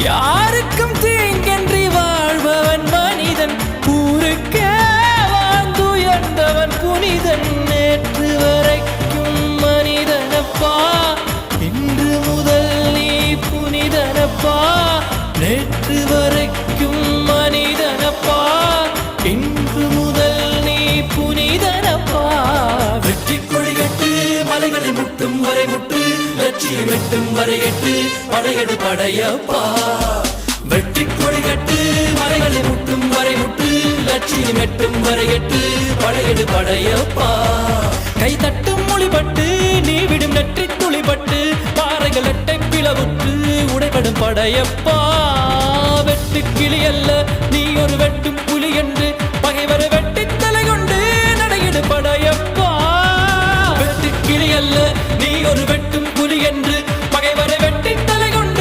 யாருக்கும் தீங்கன்றி வாழ்பவன் மனிதன், ஊருக்கே வாழ்ந்துயர்ந்தவன் புனிதன். நேற்று வரைக்கும் மனிதனப்பா, இன்று முதல் நீ புனிதனப்பா. நேற்று வரைக்கும் மனிதனப்பா, இன்று முதல் நீ புனிதனப்பா. வெற்றி கொடிகட்டு மலைகளை முட்டும் வரை முட்டு, லட்சியம் எட்டும் வரை எட்டு, படையெடு படையப்பா. வெற்றி கொடிகட்டு மலைகளை முட்டும் வரை முட்டு, லட்சியம் எட்டும் வரை எட்டு, படையெடு படையப்பா. கை தட்டும் மொழிபட்டு நீ விடும் நெற்றி துளிபட்டு, பாறைகள் எட்டை பிளவுற்று உடைபடும் படையப்பா. வெட்டு கிளி அல்ல நீ ஒரு வெட்டும் புலி என்று, பகைவரை வெட்டி தலை கொண்டு நடையிடு படையப்பா. வெட்டு கிளி அல்ல நீ ஒரு வெட்டும் புலி என்று,